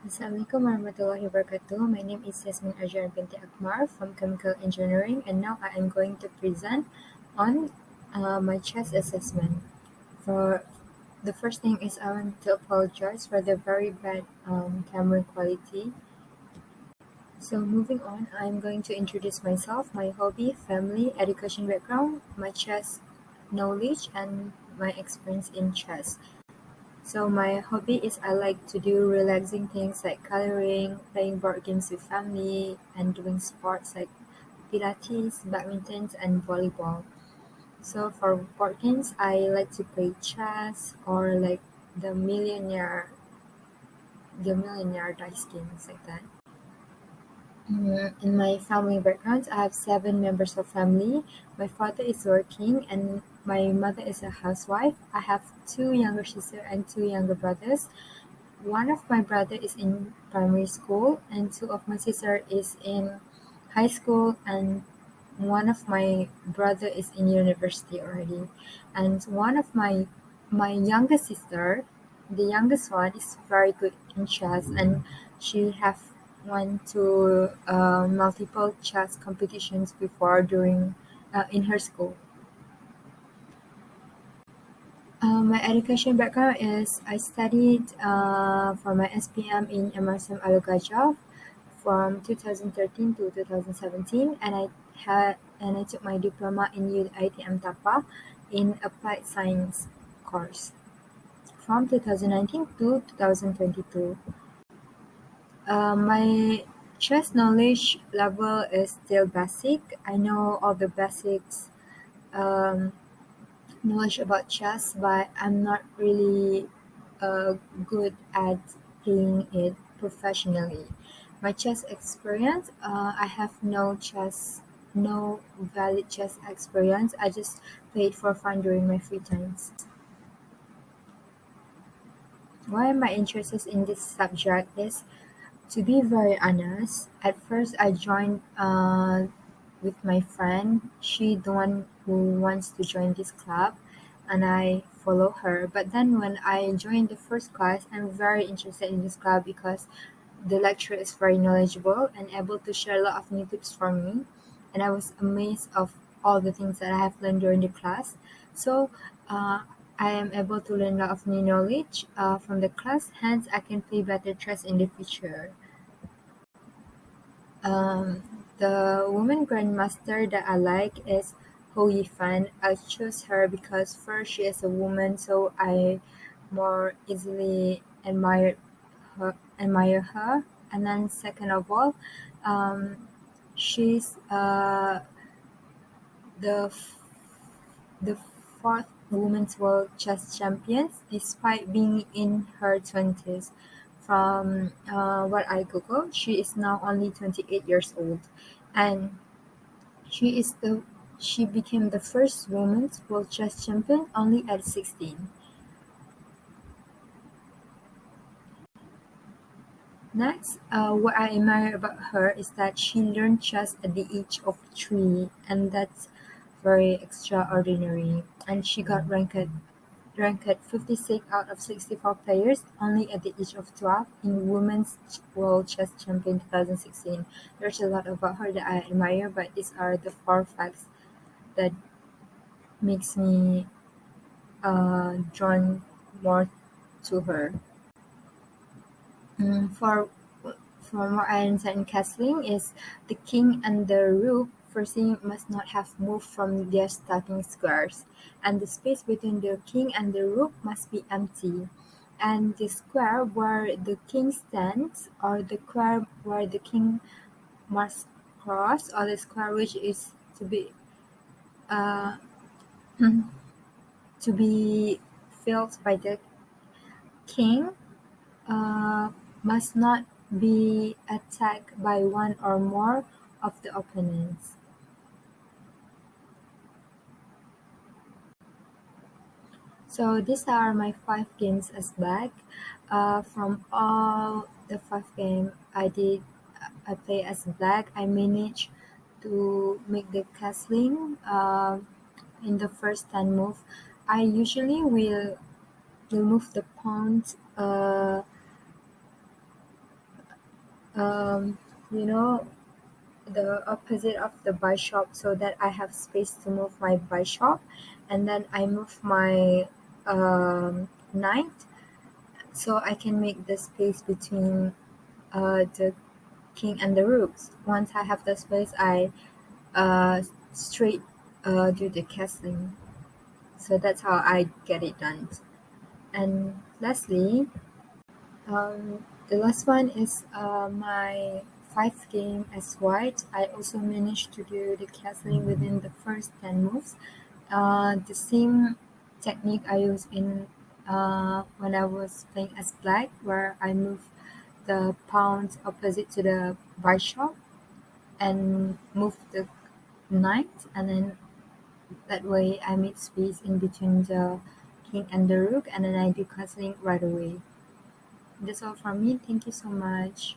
Assalamualaikum warahmatullahi wabarakatuh. My name is Yasmin binti Akmar from Chemical Engineering, and now I am going to present on my chess assessment. For the first thing is I want to apologize for the very bad camera quality. So moving on, I am going to introduce myself, my hobby, family, education background, my chess knowledge, and my experience in chess. So my hobby is I like to do relaxing things like coloring, playing board games with family, and doing sports like Pilates, badminton, and volleyball. So for board games, I like to play chess or like the millionaire dice games like that. In my family background, I have 7 members of family. My father is working and my mother is a housewife. I have 2 younger sisters and 2 younger brothers. One of my brother is in primary school and 2 of my sister is in high school and one of my brother is in university already. And one of my youngest sister, the youngest one, is very good in chess and she have won to multiple chess competitions before during in her school. My education background is I studied for my SPM in MRSM Alugajov from 2013 to 2017, and I took my diploma in UITM Tapa in Applied Science course from 2019 to 2022. My chess knowledge level is still basic. I know all the basics um, knowledge about chess, but I'm not really good at playing it professionally. My chess experience, I have no valid chess experience. I just play it for fun during my free times. Why am I interested in this subject is, to be very honest, at first I joined with my friend. She the one who wants to join this club and I follow her. But then when I joined the first class, I'm very interested in this club because the lecturer is very knowledgeable and able to share a lot of new tips for me. And I was amazed of all the things that I have learned during the class. So I am able to learn a lot of new knowledge from the class. Hence, I can play better chess in the future. Um, the woman grandmaster that I like is Ho Yifan. I chose her because first she is a woman, so I more easily admire her. And then second of all, um, she's the f- the fourth women's world chess champion, despite being in her 20s. From what I Google, she is now only 28 years old, and she is the she became the first women's world chess champion only at 16. Next, what I admire about her is that she learned chess at the age of 3, and that's very extraordinary. And she got ranked 56 out of 64 players only at the age of 12 in Women's World Chess Champion 2016. There's a lot about her that I admire, but these are the 4 facts that makes me drawn more to her. From what I understand in castling is the king and the rook firstly must not have moved from their starting squares, and the space between the king and the rook must be empty. And the square where the king stands, or the square where the king must cross, or the square which is uh, to be filled by the king, uh, must not be attacked by one or more of the opponents. So these are my 5 games as black. From all the 5 games I play as black. I managed to make the castling in the first 10 move. I usually will move the pawns um, you know, the opposite of the bishop so that I have space to move my bishop, and then I move my knight so I can make the space between the king and the rooks. Once I have the space, I straight do the castling. So that's how I get it done. And lastly, the last one is my fifth game as white. I also managed to do the castling within the first 10 moves. The same technique I used in when I was playing as black, where I move the pawns opposite to the bishop and move the knight, and then that way I make space in between the king and the rook, and then I do castling right away. That's all from me. Thank you so much.